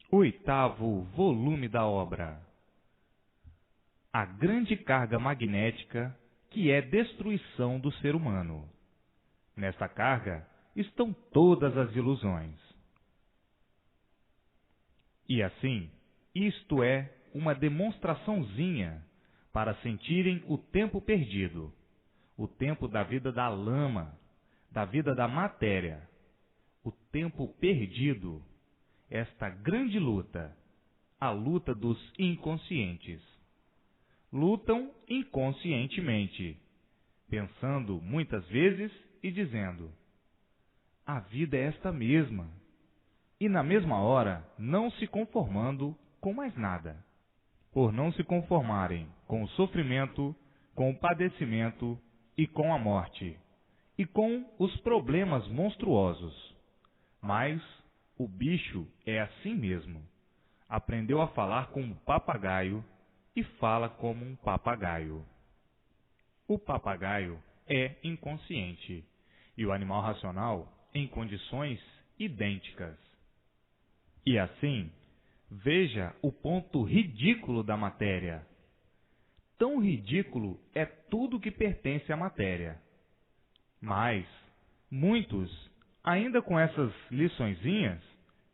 Oitavo volume da obra. A grande carga magnética que é destruição do ser humano. Nesta carga estão todas as ilusões. E assim, isto é uma demonstraçãozinha para sentirem o tempo perdido, o tempo da vida da lama, da vida da matéria, o tempo perdido, esta grande luta, a luta dos inconscientes. Lutam inconscientemente, pensando muitas vezes e dizendo: a vida é esta mesma, e na mesma hora não se conformando com mais nada. Por não se conformarem com o sofrimento, com o padecimento e com a morte, e com os problemas monstruosos. Mas o bicho é assim mesmo. Aprendeu a falar como um papagaio e fala como um papagaio. O papagaio é inconsciente e o animal racional em condições idênticas. E assim, veja o ponto ridículo da matéria. Tão ridículo é tudo que pertence à matéria. Mas muitos, ainda com essas liçõezinhas,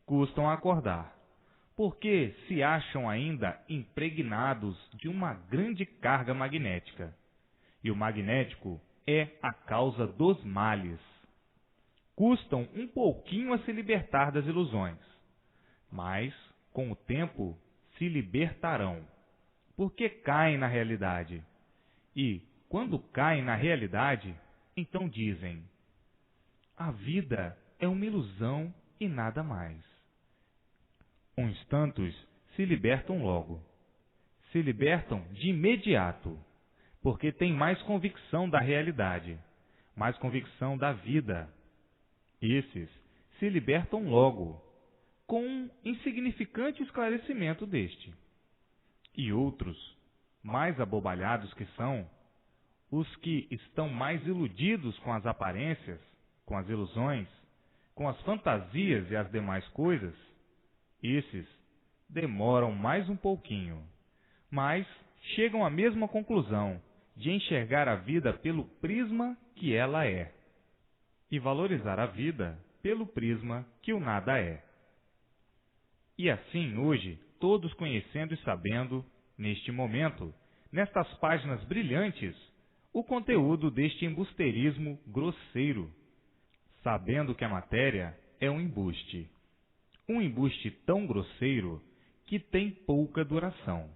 custam a acordar, porque se acham ainda impregnados de uma grande carga magnética. E o magnético é a causa dos males. Custam um pouquinho a se libertar das ilusões, mas com o tempo se libertarão, porque caem na realidade. E, quando caem na realidade, então dizem: a vida é uma ilusão e nada mais. Uns tantos se libertam logo. Se libertam de imediato, porque têm mais convicção da realidade, mais convicção da vida. Esses se libertam logo, com um insignificante esclarecimento deste. E outros, mais abobalhados que são, os que estão mais iludidos com as aparências, com as ilusões, com as fantasias e as demais coisas, esses demoram mais um pouquinho, mas chegam à mesma conclusão de enxergar a vida pelo prisma que ela é, e valorizar a vida pelo prisma que o nada é. E assim hoje, todos conhecendo e sabendo, neste momento, nestas páginas brilhantes, o conteúdo deste embusterismo grosseiro, sabendo que a matéria é um embuste tão grosseiro que tem pouca duração,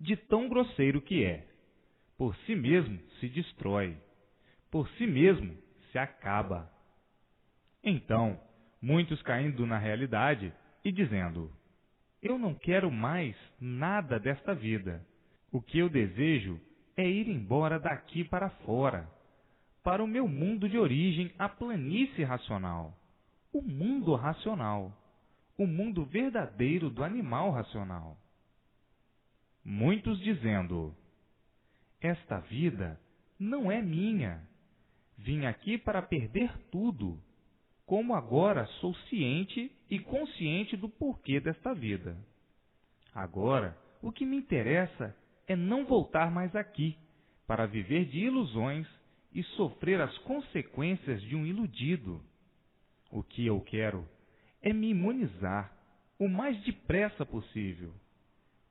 de tão grosseiro que é. Por si mesmo se destrói, por si mesmo se acaba. Então, muitos caindo na realidade e dizendo: eu não quero mais nada desta vida. O que eu desejo é ir embora daqui para fora, para o meu mundo de origem, a planície racional, o mundo racional, o mundo verdadeiro do animal racional. Muitos dizendo: esta vida não é minha. Vim aqui para perder tudo, como agora sou ciente e consciente do porquê desta vida. Agora, o que me interessa é não voltar mais aqui, para viver de ilusões e sofrer as consequências de um iludido. O que eu quero é me imunizar o mais depressa possível,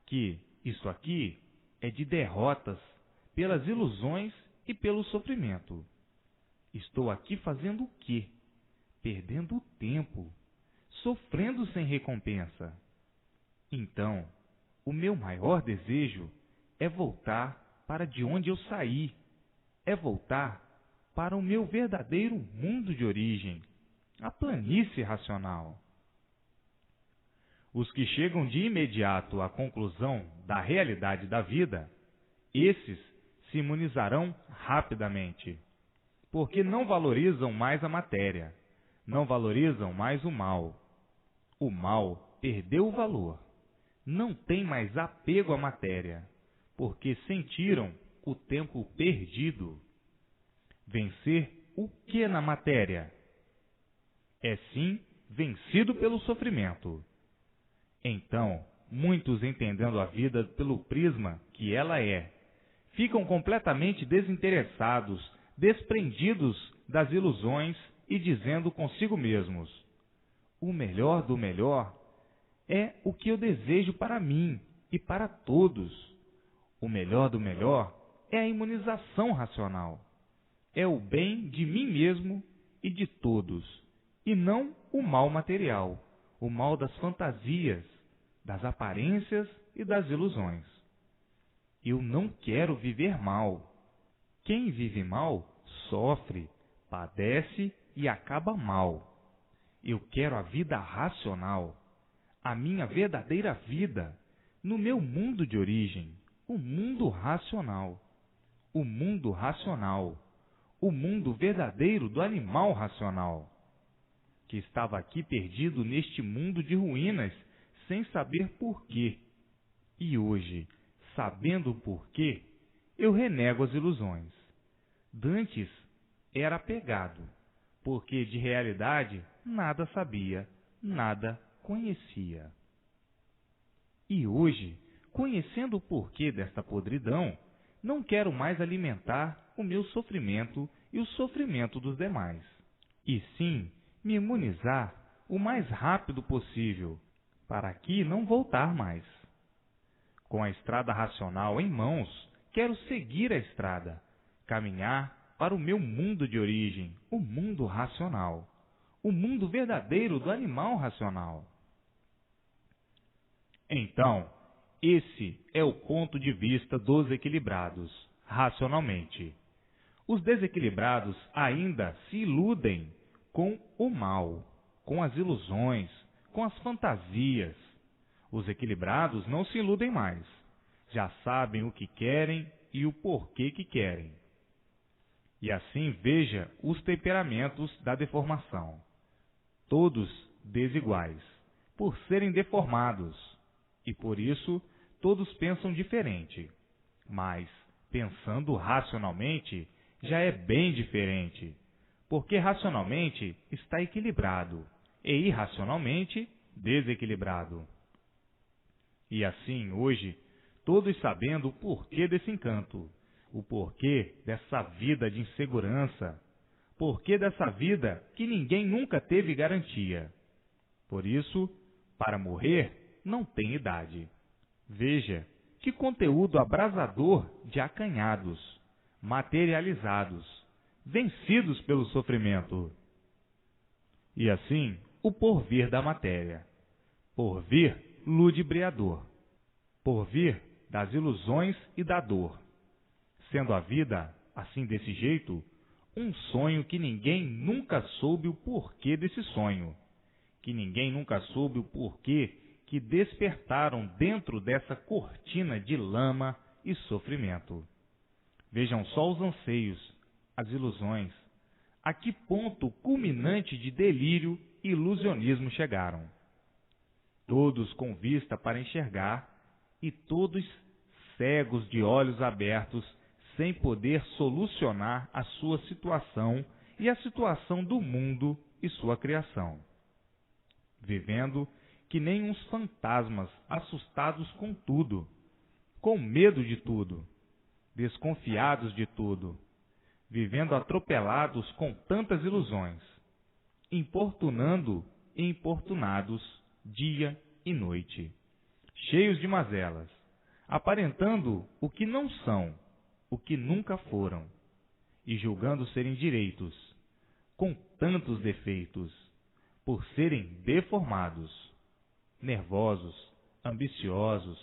que isso aqui é de derrotas pelas ilusões e pelo sofrimento. Estou aqui fazendo o quê? Perdendo o tempo, sofrendo sem recompensa. Então, o meu maior desejo é voltar para de onde eu saí, é voltar para o meu verdadeiro mundo de origem, a planície racional. Os que chegam de imediato à conclusão da realidade da vida, esses se imunizarão rapidamente, porque não valorizam mais a matéria, não valorizam mais o mal. O mal perdeu o valor, não tem mais apego à matéria, porque sentiram o tempo perdido. Vencer o que na matéria? É sim vencido pelo sofrimento. Então, muitos, entendendo a vida pelo prisma que ela é, ficam completamente desinteressados, desprendidos das ilusões e dizendo consigo mesmos: o melhor do melhor é o que eu desejo para mim e para todos. O melhor do melhor é a imunização racional. É o bem de mim mesmo e de todos, e não o mal material, o mal das fantasias, das aparências e das ilusões. Eu não quero viver mal. Quem vive mal sofre, padece e acaba mal. Eu quero a vida racional, a minha verdadeira vida, no meu mundo de origem, o mundo racional. O mundo racional, o mundo verdadeiro do animal racional, que estava aqui perdido neste mundo de ruínas, sem saber porquê. E hoje, sabendo o porquê, eu renego as ilusões. Dantes era apegado, porque de realidade nada sabia, nada conhecia. E hoje, conhecendo o porquê desta podridão, não quero mais alimentar o meu sofrimento e o sofrimento dos demais, e sim me imunizar o mais rápido possível, para aqui não voltar mais. Com a estrada racional em mãos, quero seguir a estrada, caminhar para o meu mundo de origem, o mundo racional, o mundo verdadeiro do animal racional. Então, esse é o ponto de vista dos equilibrados, racionalmente. Os desequilibrados ainda se iludem com o mal, com as ilusões, com as fantasias. Os equilibrados não se iludem mais. Já sabem o que querem e o porquê que querem. E assim veja os temperamentos da deformação. Todos desiguais, por serem deformados. E por isso todos pensam diferente, mas, pensando racionalmente, já é bem diferente, porque racionalmente está equilibrado e irracionalmente desequilibrado. E assim, hoje, todos sabendo o porquê desse encanto, o porquê dessa vida de insegurança, porquê dessa vida que ninguém nunca teve garantia. Por isso, para morrer, não tem idade. Veja que conteúdo abrasador de acanhados, materializados, vencidos pelo sofrimento. E assim, o porvir da matéria. Porvir ludibriador. Porvir das ilusões e da dor. Sendo a vida, assim desse jeito, um sonho que ninguém nunca soube o porquê desse sonho. Que ninguém nunca soube o porquê que despertaram dentro dessa cortina de lama e sofrimento. Vejam só os anseios, as ilusões, a que ponto culminante de delírio e ilusionismo chegaram. Todos com vista para enxergar e todos cegos de olhos abertos, sem poder solucionar a sua situação e a situação do mundo e sua criação. Vivendo que nem uns fantasmas assustados com tudo, com medo de tudo, desconfiados de tudo, vivendo atropelados com tantas ilusões, importunando e importunados dia e noite, cheios de mazelas, aparentando o que não são, o que nunca foram, e julgando serem direitos, com tantos defeitos, por serem deformados, nervosos, ambiciosos,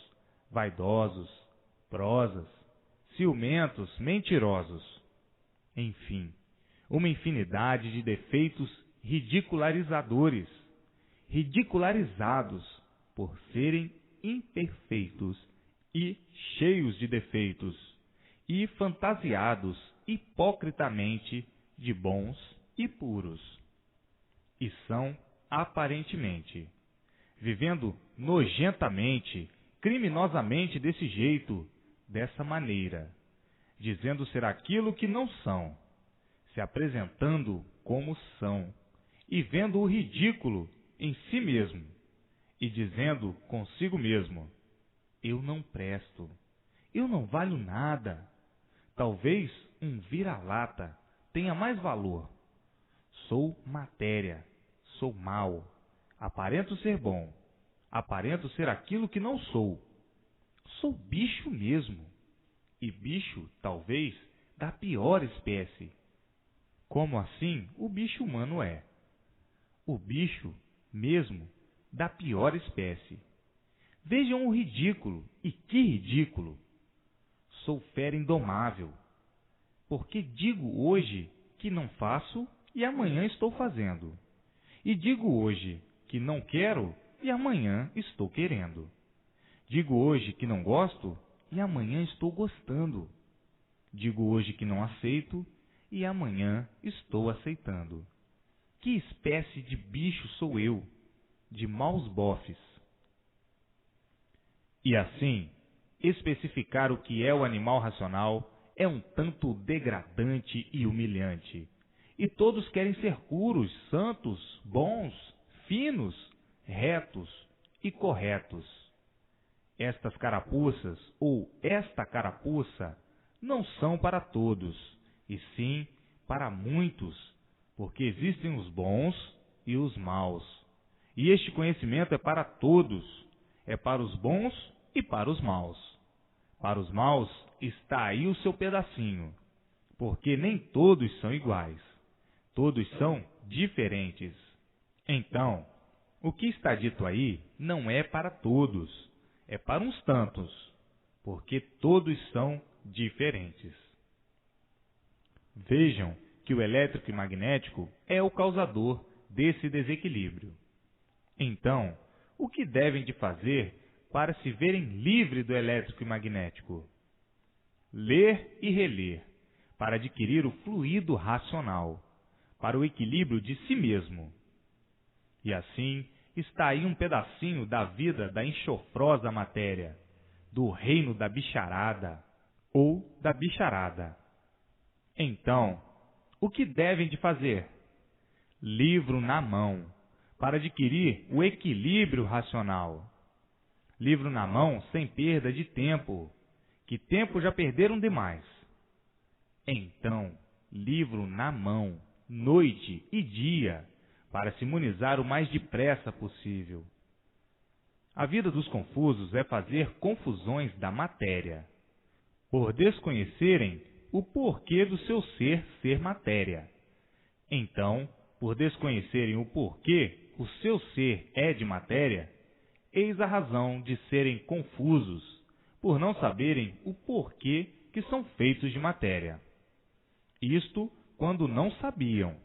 vaidosos, prosas, ciumentos, mentirosos. Enfim, uma infinidade de defeitos ridicularizadores, ridicularizados por serem imperfeitos e cheios de defeitos, e fantasiados hipocritamente de bons e puros. E são, aparentemente, vivendo nojentamente, criminosamente desse jeito, dessa maneira, dizendo ser aquilo que não são, se apresentando como são, e vendo o ridículo em si mesmo, e dizendo consigo mesmo: eu não presto, eu não valho nada. Talvez um vira-lata tenha mais valor. Sou matéria, sou mau, aparento ser bom, aparento ser aquilo que não sou. Sou bicho mesmo, e bicho, talvez, da pior espécie. Como assim o bicho humano é? O bicho, mesmo, da pior espécie. Vejam o ridículo, e que ridículo! Sou fera indomável, porque digo hoje que não faço e amanhã estou fazendo. E digo hoje que não quero e amanhã estou querendo. Digo hoje que não gosto e amanhã estou gostando. Digo hoje que não aceito e amanhã estou aceitando. Que espécie de bicho sou eu, de maus bofes? E assim, especificar o que é o animal racional é um tanto degradante e humilhante. E todos querem ser puros, santos, bons, finos, retos e corretos. Estas carapuças, ou esta carapuça, não são para todos, e sim para muitos, porque existem os bons e os maus. E este conhecimento é para todos, é para os bons e para os maus. Para os maus está aí o seu pedacinho, porque nem todos são iguais, todos são diferentes. Então, o que está dito aí não é para todos, é para uns tantos, porque todos são diferentes. Vejam que o elétrico e magnético é o causador desse desequilíbrio. Então, o que devem de fazer para se verem livre do elétrico e magnético? Ler e reler, para adquirir o fluido racional, para o equilíbrio de si mesmo. E assim está aí um pedacinho da vida da enxofrosa matéria, do reino da bicharada, ou da bicharada. Então, o que devem de fazer? Livro na mão, para adquirir o equilíbrio racional. Livro na mão sem perda de tempo, que tempo já perderam demais. Então, livro na mão, noite e dia, para se imunizar o mais depressa possível. A vida dos confusos é fazer confusões da matéria, por desconhecerem o porquê do seu ser matéria. Então, por desconhecerem o porquê o seu ser é de matéria, eis a razão de serem confusos, por não saberem o porquê que são feitos de matéria. Isto quando não sabiam.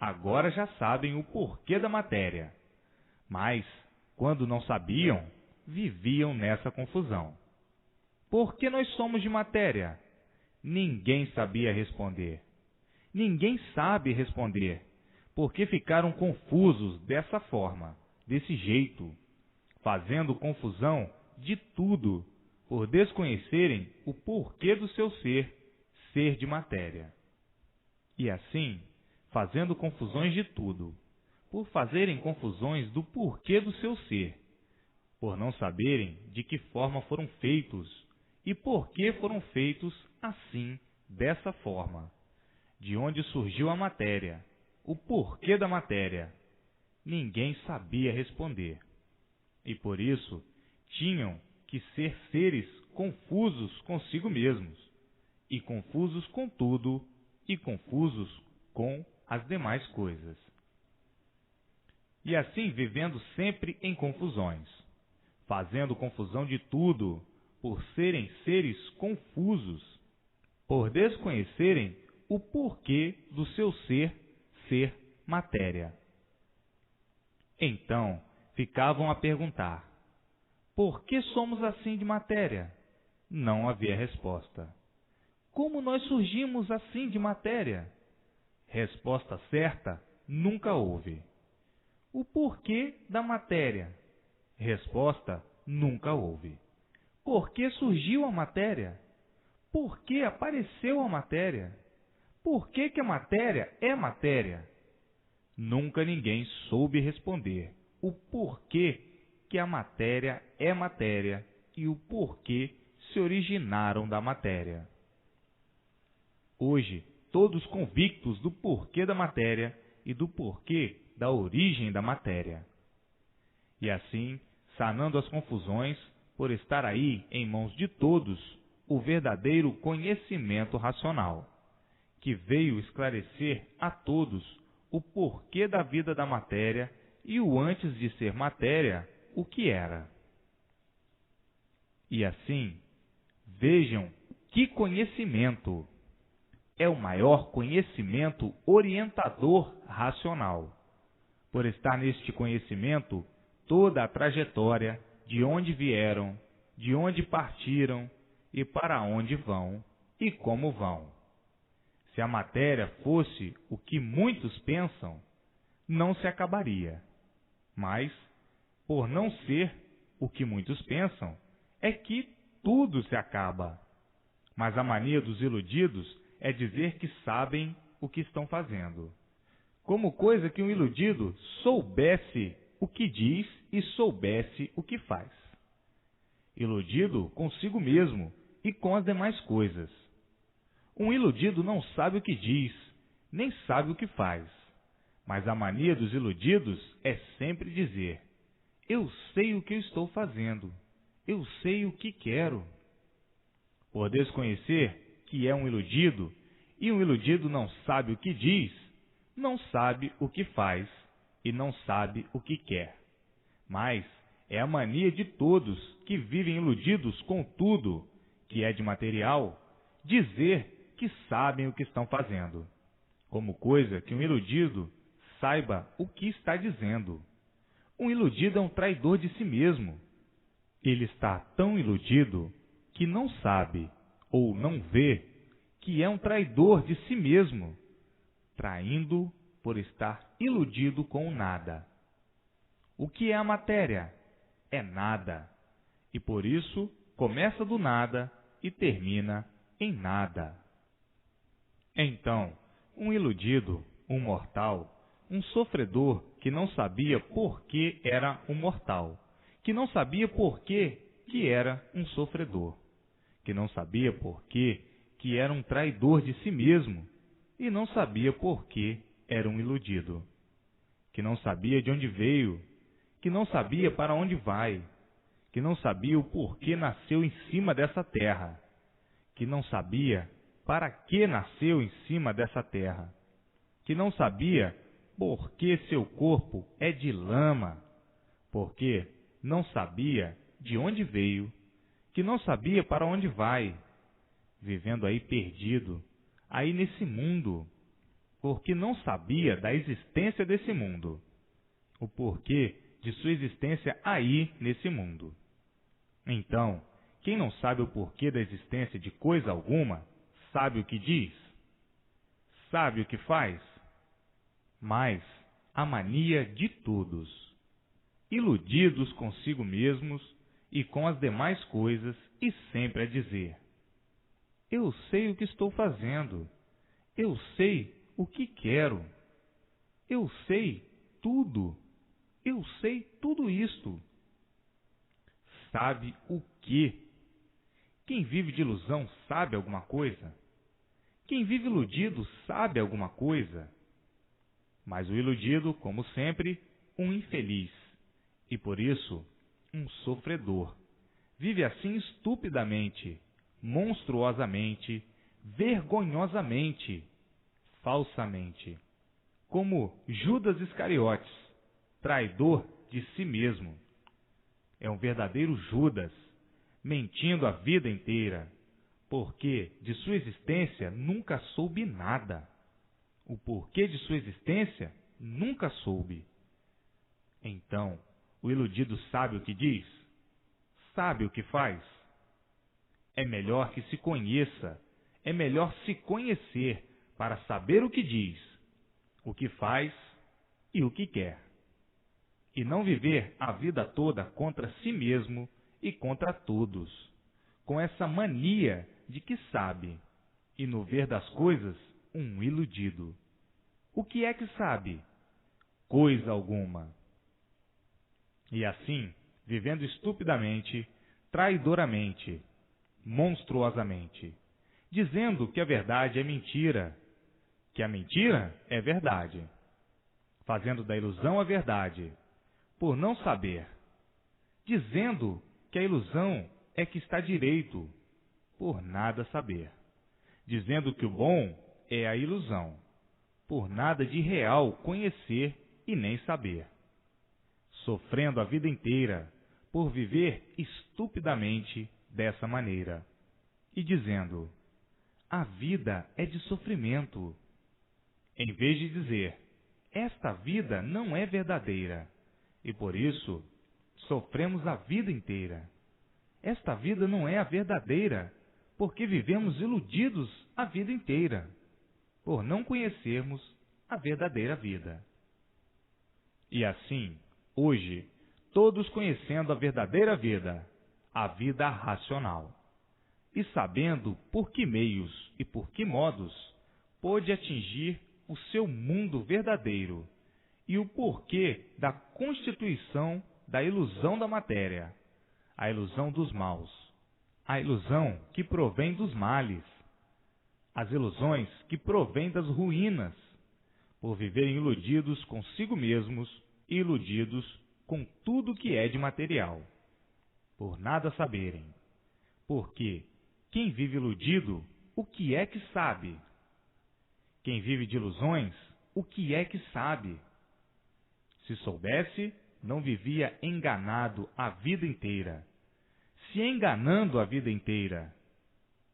Agora já sabem o porquê da matéria. Mas, quando não sabiam, viviam nessa confusão. Por que nós somos de matéria? Ninguém sabia responder. Ninguém sabe responder, porque ficaram confusos dessa forma, desse jeito, fazendo confusão de tudo, por desconhecerem o porquê do seu ser de matéria. E assim, fazendo confusões de tudo, por fazerem confusões do porquê do seu ser, por não saberem de que forma foram feitos e por que foram feitos assim, dessa forma, de onde surgiu a matéria, o porquê da matéria. Ninguém sabia responder, e por isso tinham que ser seres confusos consigo mesmos, e confusos com tudo, e confusos com as demais coisas. E assim vivendo sempre em confusões, fazendo confusão de tudo, por serem seres confusos, por desconhecerem o porquê do seu ser matéria. Então, ficavam a perguntar: por que somos assim de matéria? Não havia resposta. Como nós surgimos assim de matéria? Resposta certa nunca houve. O porquê da matéria? Resposta nunca houve. Por que surgiu a matéria? Por que apareceu a matéria? Por que a matéria é matéria? Nunca ninguém soube responder o porquê que a matéria é matéria e o porquê se originaram da matéria. Hoje, todos convictos do porquê da matéria e do porquê da origem da matéria. E assim, sanando as confusões, por estar aí em mãos de todos o verdadeiro conhecimento racional, que veio esclarecer a todos o porquê da vida da matéria e o antes de ser matéria, o que era. E assim, vejam que conhecimento é o maior conhecimento orientador racional. Por estar neste conhecimento toda a trajetória de onde vieram, de onde partiram e para onde vão e como vão. Se a matéria fosse o que muitos pensam, não se acabaria. Mas, por não ser o que muitos pensam, é que tudo se acaba. Mas a mania dos iludidos é dizer que sabem o que estão fazendo. Como coisa que um iludido soubesse o que diz e soubesse o que faz. Iludido consigo mesmo e com as demais coisas. Um iludido não sabe o que diz, nem sabe o que faz. Mas a mania dos iludidos é sempre dizer: eu sei o que eu estou fazendo, eu sei o que quero. Por desconhecer que é um iludido, e um iludido não sabe o que diz, não sabe o que faz e não sabe o que quer. Mas é a mania de todos que vivem iludidos com tudo que é de material, dizer que sabem o que estão fazendo, como coisa que um iludido saiba o que está dizendo. Um iludido é um traidor de si mesmo. Ele está tão iludido que não sabe ou não vê que é um traidor de si mesmo, traindo por estar iludido com o nada. O que é a matéria? É nada, e por isso começa do nada e termina em nada. Então, um iludido, um mortal, um sofredor que não sabia por que era um mortal, que não sabia por que era um sofredor, que não sabia por que era um traidor de si mesmo e não sabia por que era um iludido, que não sabia de onde veio, que não sabia para onde vai, que não sabia o porquê nasceu em cima dessa terra, que não sabia para que nasceu em cima dessa terra, que não sabia por que seu corpo é de lama, porque não sabia de onde veio, que não sabia para onde vai, vivendo aí perdido, aí nesse mundo, porque não sabia da existência desse mundo, o porquê de sua existência aí nesse mundo. Então, quem não sabe o porquê da existência de coisa alguma, sabe o que diz? Sabe o que faz? Mas a mania de todos, iludidos consigo mesmos e com as demais coisas, e sempre a dizer: eu sei o que estou fazendo, eu sei o que quero, eu sei tudo, eu sei tudo isto. Sabe o quê? Quem vive de ilusão sabe alguma coisa? Quem vive iludido sabe alguma coisa? Mas o iludido, como sempre, um infeliz, e por isso, um sofredor. Vive assim estupidamente, monstruosamente, vergonhosamente, falsamente, como Judas Iscariotes, traidor de si mesmo. É um verdadeiro Judas, mentindo a vida inteira, porque de sua existência nunca soube nada. O porquê de sua existência nunca soube. Então, o iludido sabe o que diz? Sabe o que faz? É melhor que se conheça, é melhor se conhecer para saber o que diz, o que faz e o que quer. E não viver a vida toda contra si mesmo e contra todos, com essa mania de que sabe, e no ver das coisas, um iludido. O que é que sabe? Coisa alguma. E assim, vivendo estupidamente, traidoramente, monstruosamente, dizendo que a verdade é mentira, que a mentira é verdade, fazendo da ilusão a verdade, por não saber, dizendo que a ilusão é que está direito, por nada saber, dizendo que o bom é a ilusão, por nada de real conhecer e nem saber, sofrendo a vida inteira por viver estupidamente dessa maneira, e dizendo: a vida é de sofrimento, em vez de dizer: esta vida não é verdadeira, e por isso sofremos a vida inteira. Esta vida não é a verdadeira, porque vivemos iludidos a vida inteira, por não conhecermos a verdadeira vida. E assim, hoje, todos conhecendo a verdadeira vida, a vida racional, e sabendo por que meios e por que modos pôde atingir o seu mundo verdadeiro e o porquê da constituição da ilusão da matéria, a ilusão dos maus, a ilusão que provém dos males, as ilusões que provêm das ruínas, por viverem iludidos consigo mesmos e iludidos com tudo que é de material, por nada saberem, porque quem vive iludido, o que é que sabe? Quem vive de ilusões, o que é que sabe? Se soubesse, não vivia enganado a vida inteira, se enganando a vida inteira,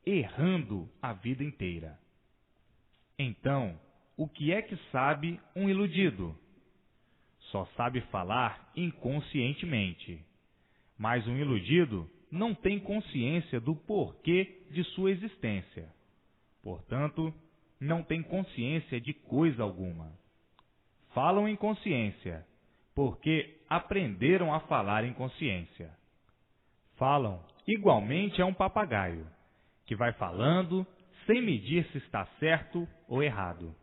errando a vida inteira. Então, o que é que sabe um iludido? Só sabe falar inconscientemente, mas um iludido não tem consciência do porquê de sua existência. Portanto, não tem consciência de coisa alguma. Falam em consciência, porque aprenderam a falar em consciência. Falam igualmente a um papagaio, que vai falando sem medir se está certo ou errado.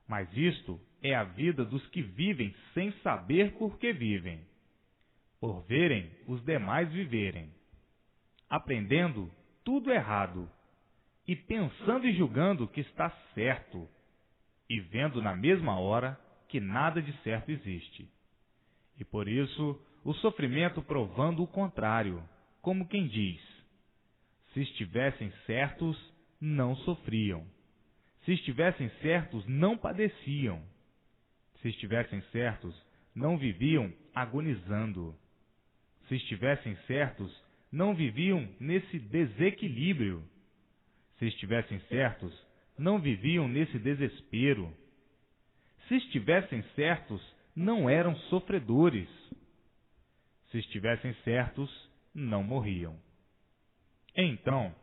Mas isto é a vida dos que vivem sem saber por que vivem, por verem os demais viverem, aprendendo tudo errado, e pensando e julgando que está certo, e vendo na mesma hora que nada de certo existe. E por isso o sofrimento provando o contrário, como quem diz: se estivessem certos, não sofriam. Se estivessem certos, não padeciam. Se estivessem certos, não viviam agonizando. Se estivessem certos, não viviam nesse desequilíbrio. Se estivessem certos, não viviam nesse desespero. Se estivessem certos, não eram sofredores. Se estivessem certos, não morriam. Então,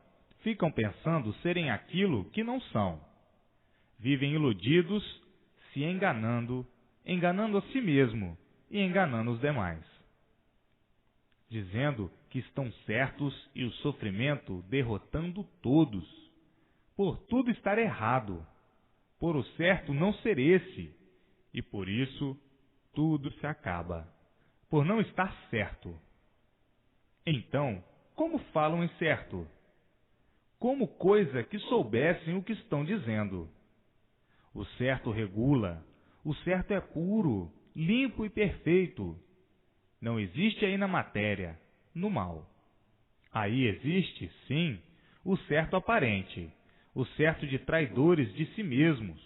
ficam pensando serem aquilo que não são. Vivem iludidos, se enganando, enganando a si mesmo e enganando os demais, dizendo que estão certos e o sofrimento derrotando todos, por tudo estar errado, por o certo não ser esse, e por isso tudo se acaba, por não estar certo. Então, como falam em certo? Como coisa que soubessem o que estão dizendo. O certo regula, o certo é puro, limpo e perfeito. Não existe aí na matéria, no mal. Aí existe, sim, o certo aparente, o certo de traidores de si mesmos.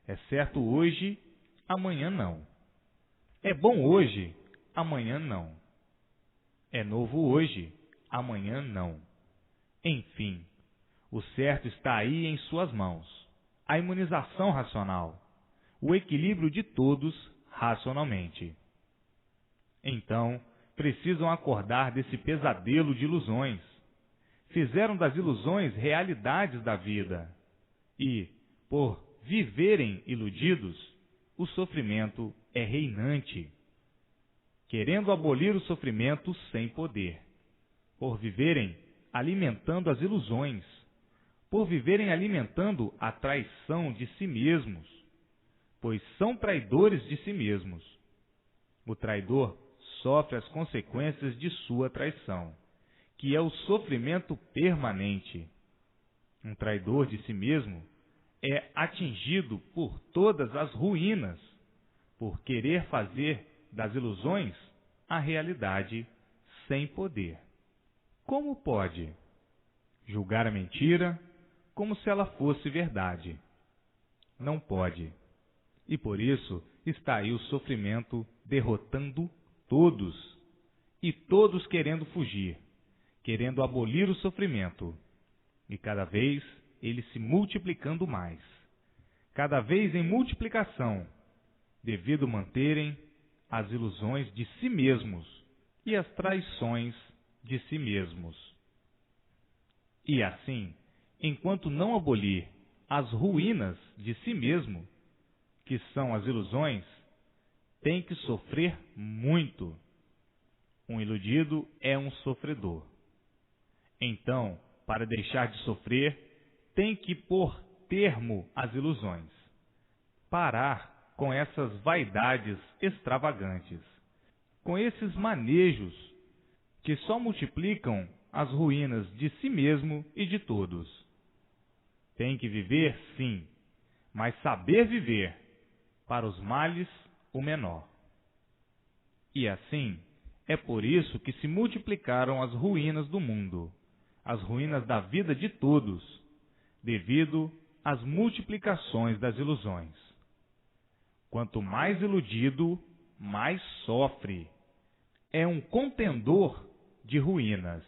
É certo hoje, amanhã não. É bom hoje, amanhã não. É novo hoje, amanhã não. Enfim, o certo está aí em suas mãos. A imunização racional, o equilíbrio de todos racionalmente. Então, precisam acordar desse pesadelo de ilusões. Fizeram das ilusões realidades da vida. E, por viverem iludidos, o sofrimento é reinante, querendo abolir o sofrimento sem poder. Por viverem alimentando as ilusões, por viverem alimentando a traição de si mesmos, pois são traidores de si mesmos. O traidor sofre as consequências de sua traição, que é o sofrimento permanente. Um traidor de si mesmo é atingido por todas as ruínas, por querer fazer das ilusões a realidade sem poder. Como pode julgar a mentira como se ela fosse verdade? Não pode. E por isso está aí o sofrimento derrotando todos, e todos querendo fugir, querendo abolir o sofrimento, e cada vez ele se multiplicando mais, cada vez em multiplicação, devido manterem as ilusões de si mesmos e as traições de si mesmos. E assim, enquanto não abolir as ruínas de si mesmo, que são as ilusões, tem que sofrer muito. Um iludido é um sofredor. Então, para deixar de sofrer, tem que pôr termo às ilusões. Parar com essas vaidades extravagantes, com esses manejos que só multiplicam as ruínas de si mesmo e de todos. Tem que viver, sim, mas saber viver, para os males o menor. E assim, é por isso que se multiplicaram as ruínas do mundo, as ruínas da vida de todos, devido às multiplicações das ilusões. Quanto mais iludido, mais sofre. É um contendor de ruínas.